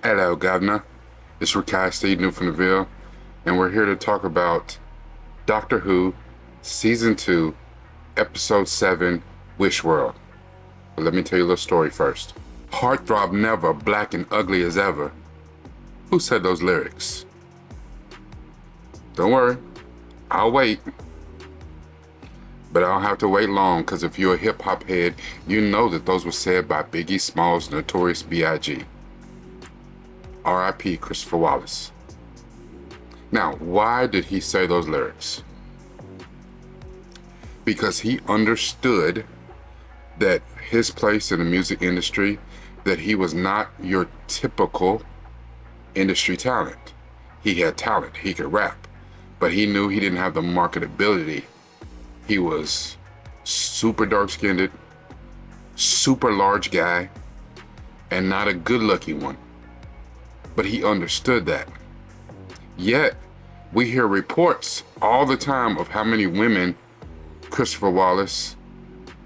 Hello, Governor. It's Rakai Steve Newfoundville, and we're here to talk about Doctor Who, Season 2, Episode 7, Wish World. But let me tell you a little story first. Heartthrob never, black and ugly as ever. Who said those lyrics? Don't worry, I'll wait. But I don't have to wait long, because if you're a hip-hop head, you know that those were said by Biggie Smalls' Notorious B.I.G. R.I.P. Christopher Wallace. Now, why did he say those lyrics? Because he understood that his place in the music industry, that he was not your typical industry talent. He had talent, he could rap, but he knew he didn't have the marketability. He was super dark-skinned, super large guy, and not a good-looking one. But he understood that. Yet, we hear reports all the time of how many women Christopher Wallace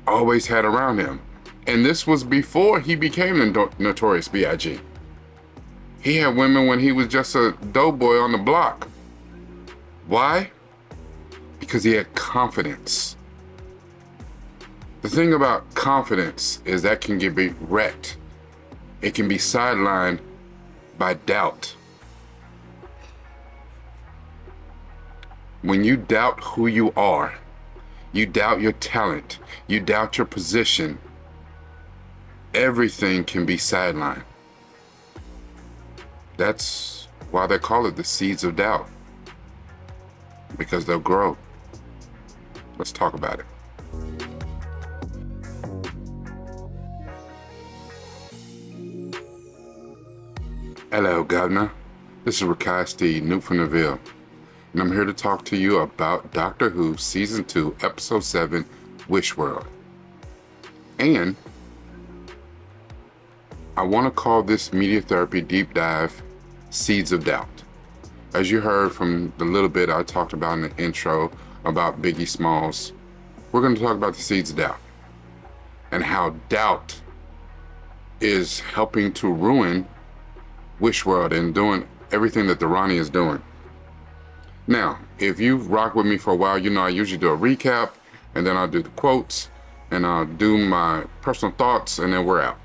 always had around him. And this was before he became the Notorious B.I.G. He had women when he was just a doughboy on the block. Why? Because he had confidence. The thing about confidence is that can be wrecked. It can be sidelined by doubt. When you doubt who you are, you doubt your talent, you doubt your position, everything can be sidelined. That's why they call it the seeds of doubt, because they'll grow. Let's talk about it. Hello, Governor. This is Rakai Steve Newfoundville, and I'm here to talk to you about Doctor Who Season 2, Episode 7, Wish World. And I want to call this media therapy deep dive Seeds of Doubt. As you heard from the little bit I talked about in the intro about Biggie Smalls, we're going to talk about the seeds of doubt and how doubt is helping to ruin Wish World and doing everything that the Ronnie is doing. Now, if you've rocked with me for a while, you know I usually do a recap, and then I'll do the quotes, and I'll do my personal thoughts, and then we're out.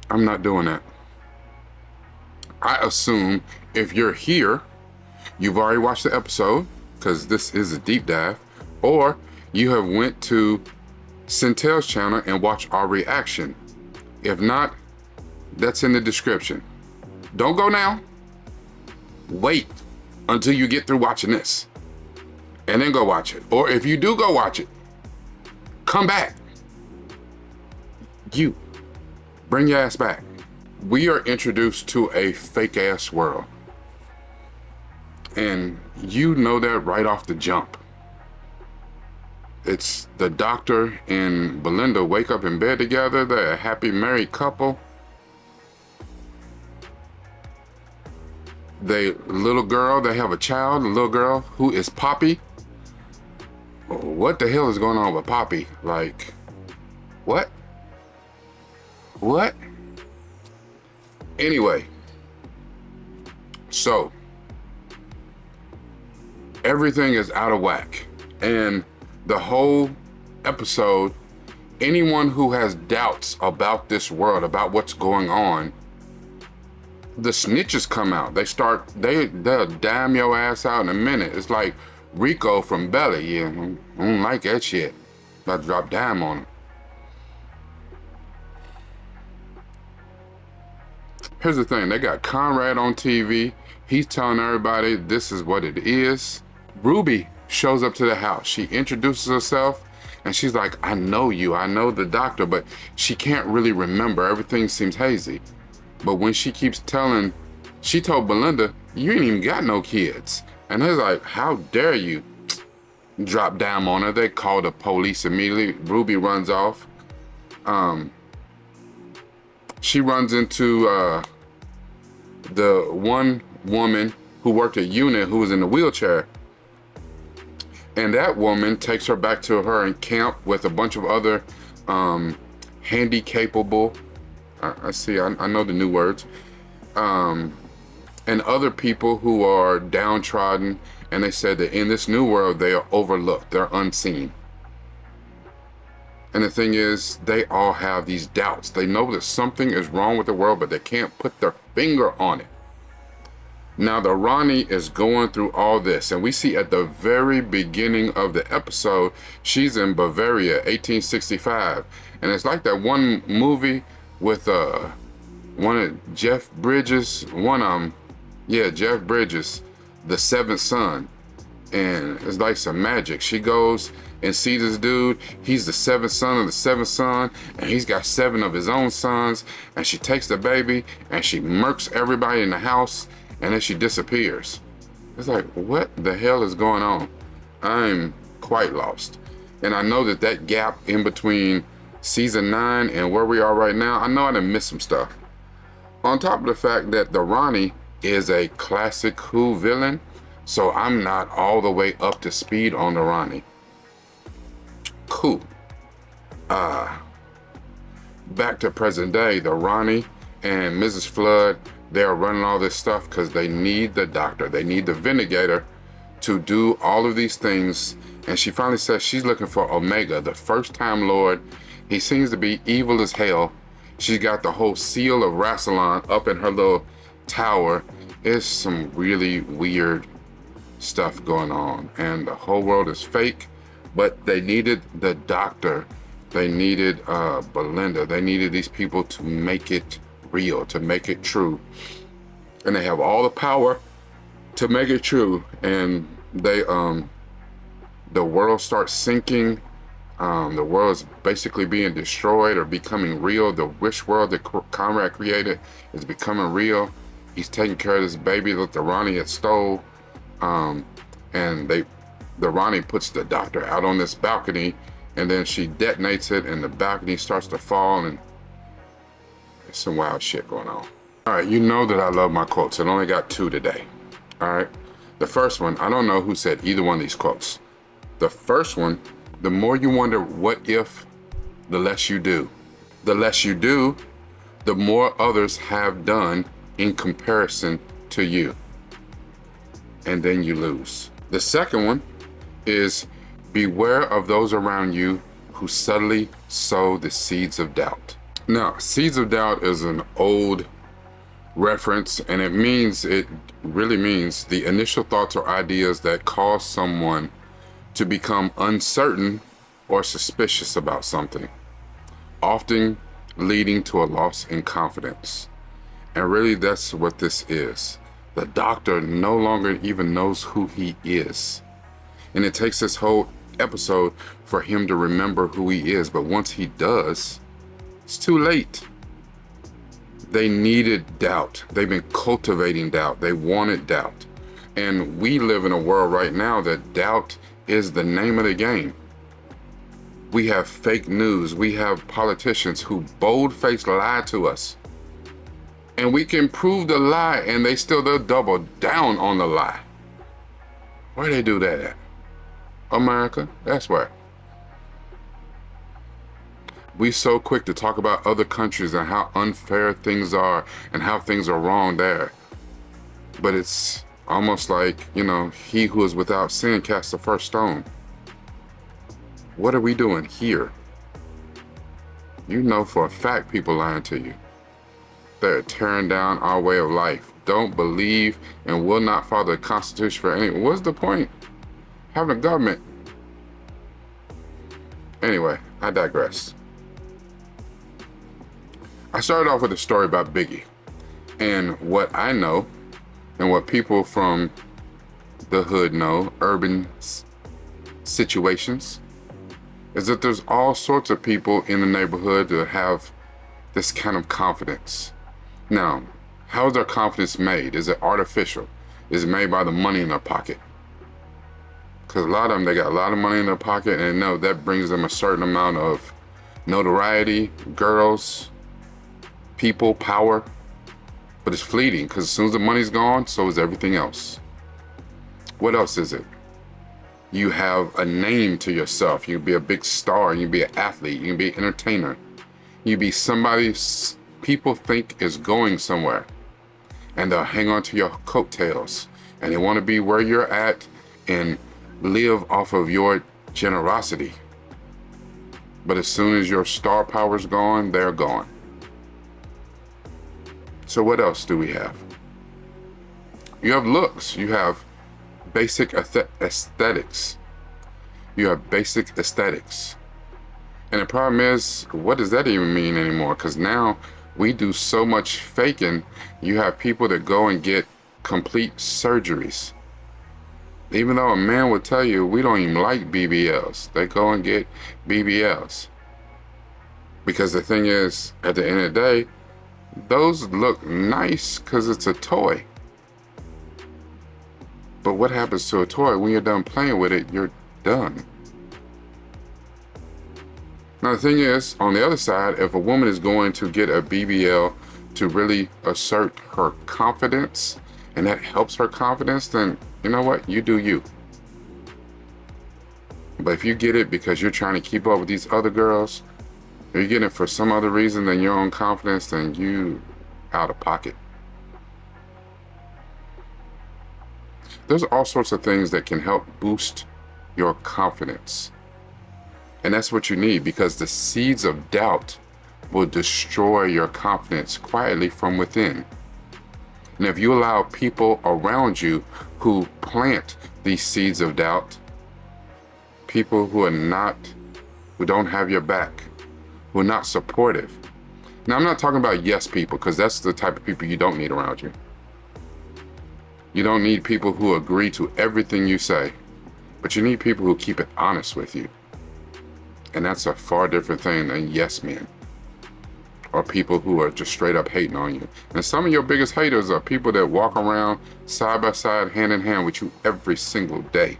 I'm not doing that. I assume if you're here, you've already watched the episode, because this is a deep dive, or you have went to Centel's channel and watched our reaction. If not, that's in the description. Don't go now. Wait until you get through watching this, and then go watch it. Or if you do go watch it, come back. You, bring your ass back. We are introduced to a fake ass world. And you know that right off the jump. It's the Doctor and Belinda wake up in bed together. They're a happy married couple. They have a child, a little girl who is Poppy. What the hell is going on with Poppy? Like, what? What? Anyway, so everything is out of whack. And the whole episode, anyone who has doubts about this world, about what's going on, the snitches come out. They'll dime your ass out in a minute. It's like Rico from Belly. Yeah, I don't like that shit. About to drop dime on him. Here's the thing, they got Conrad on TV. He's telling everybody this is what it is. Ruby shows up to the house. She introduces herself and she's like, I know you, I know the Doctor, but she can't really remember. Everything seems hazy. But when she keeps telling, she told Belinda, you ain't even got no kids. And they're like, how dare you? Drop down on her. They call the police immediately. Ruby runs off. She runs into the one woman who worked at UNIT who was in the wheelchair. And that woman takes her back to her in camp with a bunch of other handy-capable I see. I know the new words. And other people who are downtrodden, and they said that in this new world they are overlooked, they're unseen. And the thing is, they all have these doubts. They know that something is wrong with the world, but they can't put their finger on it. Now the Ronnie is going through all this, and we see at the very beginning of the episode, she's in Bavaria, 1865. And it's like that one movie with one of Jeff Bridges, Jeff Bridges, The Seventh Son. And it's like some magic. She goes and sees this dude. He's the seventh son of the seventh son, and he's got 7 of his own sons. And she takes the baby and she murks everybody in the house, and then she disappears. It's like, what the hell is going on? I'm quite lost. And I know that gap in between season 9 and where we are right now, I know I done missed some stuff. On top of the fact that the Ronnie is a classic Who villain, so I'm not all the way up to speed on the Ronnie. Cool. Back to present day, the Ronnie and Mrs. Flood, they're running all this stuff because they need the doctor. They need the Vindicator to do all of these things. And she finally says she's looking for Omega, the first time Lord. He seems to be evil as hell. She's got the whole seal of Rassilon up in her little tower. It's some really weird stuff going on, and the whole world is fake. But they needed the doctor, they needed Belinda, they needed these people to make it real, to make it true, and they have all the power to make it true. And they the world starts sinking. The world is basically being destroyed or becoming real. The wish world that Conrad created is becoming real. He's taking care of this baby that the Ronnie had stole. And the Ronnie puts the doctor out on this balcony, and then she detonates it, and the balcony starts to fall, and there's some wild shit going on. All right, you know that I love my quotes. I only got 2 today. All right, the first one, I don't know who said either one of these quotes. The first one, the more you wonder what if, the less you do. The less you do, the more others have done in comparison to you. And then you lose. The second one is beware of those around you who subtly sow the seeds of doubt. Now, seeds of doubt is an old reference, and it really means the initial thoughts or ideas that cause someone to become uncertain or suspicious about something, often leading to a loss in confidence. And really that's what this is. The doctor no longer even knows who he is. And it takes this whole episode for him to remember who he is. But once he does, it's too late. They needed doubt. They've been cultivating doubt. They wanted doubt. And we live in a world right now that doubt is the name of the game. We have fake news. We have politicians who bold-faced lie to us. And we can prove the lie, and they'll double down on the lie. Where they do that at? America, that's where. We so quick to talk about other countries and how unfair things are and how things are wrong there. But it's almost like, he who is without sin casts the first stone. What are we doing here? You know for a fact people lying to you. They're tearing down our way of life. Don't believe and will not follow the Constitution for anyone. What's the point? Having a government. Anyway, I digress. I started off with a story about Biggie. And what I know, and what people from the hood know, urban situations, is that there's all sorts of people in the neighborhood that have this kind of confidence. Now, how is their confidence made? Is it artificial? Is it made by the money in their pocket? Because a lot of them, they got a lot of money in their pocket, and they know that brings them a certain amount of notoriety, girls, people, power. But it's fleeting, because as soon as the money's gone, so is everything else. What else is it? You have a name to yourself. You can be a big star. You can be an athlete. You can be an entertainer. You can be somebody people think is going somewhere, and they'll hang on to your coattails, and they want to be where you're at and live off of your generosity. But as soon as your star power's gone, they're gone. So what else do we have? You have looks. You have basic aesthetics. You have basic aesthetics. And the problem is, what does that even mean anymore? Because now we do so much faking. You have people that go and get complete surgeries. Even though a man would tell you, we don't even like BBLs. They go and get BBLs. Because the thing is, at the end of the day, those look nice because it's a toy. But what happens to a toy? When you're done playing with it, you're done. Now the thing is, on the other side, if a woman is going to get a BBL to really assert her confidence, and that helps her confidence, then you know what? You do you. But if you get it because you're trying to keep up with these other girls, or you're getting it for some other reason than your own confidence, then you out of pocket. There's all sorts of things that can help boost your confidence. And that's what you need, because the seeds of doubt will destroy your confidence quietly from within. And if you allow people around you who plant these seeds of doubt, people who don't have your back, who are not supportive. Now, I'm not talking about yes people, because that's the type of people you don't need around you. You don't need people who agree to everything you say, but you need people who keep it honest with you. And that's a far different thing than yes men, or people who are just straight up hating on you. And some of your biggest haters are people that walk around side by side, hand in hand with you every single day.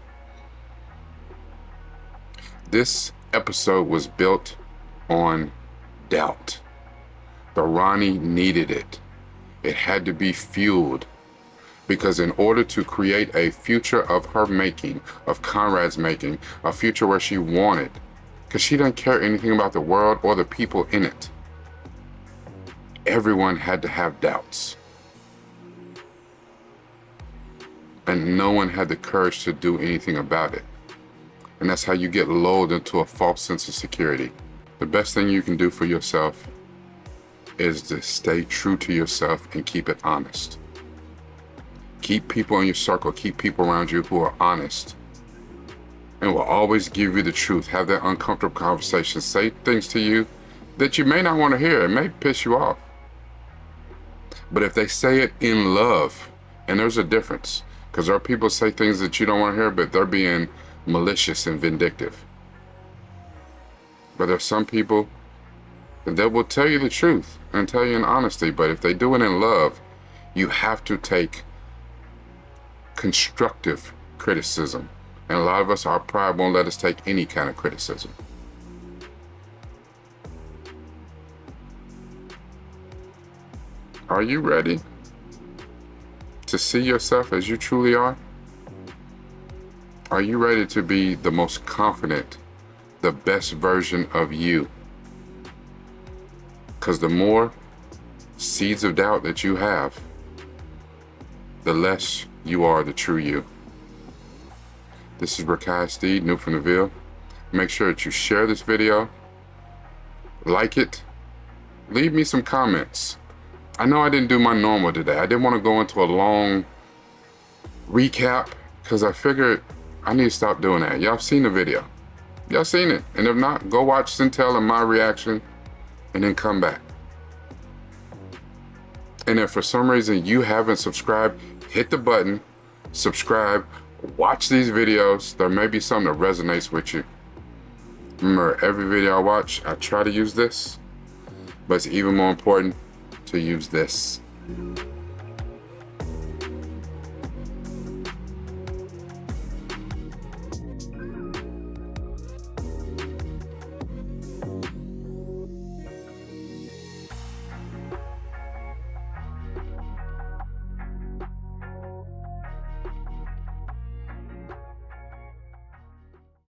This episode was built on doubt. The Ronnie needed it. It had to be fueled, because in order to create a future of her making, of Conrad's making, a future where she wanted, because she didn't care anything about the world or the people in it, everyone had to have doubts. And no one had the courage to do anything about it. And that's how you get lulled into a false sense of security. The best thing you can do for yourself is to stay true to yourself and keep it honest. Keep people in your circle, keep people around you who are honest and will always give you the truth. Have that uncomfortable conversation. Say things to you that you may not want to hear. It may piss you off. But if they say it in love, and there's a difference, because there are people say things that you don't want to hear, but they're being malicious and vindictive. But there's some people that will tell you the truth and tell you in honesty. But if they do it in love, you have to take constructive criticism. And a lot of us, our pride won't let us take any kind of criticism. Are you ready to see yourself as you truly are? Are you ready to be the most confident, the best version of you? Because the more seeds of doubt that you have, the less you are the true you. This is Rakai Steed, new from the Ville. Make sure that you share this video, like it, leave me some comments. I know I didn't do my normal today. I didn't want to go into a long recap because I figured I need to stop doing that. Y'all seen the video. Y'all seen it. And if not, go watch Centel and my reaction and then come back. And if for some reason you haven't subscribed, hit the button, subscribe, watch these videos. There may be something that resonates with you. Remember, every video I watch, I try to use this, but it's even more important to use this.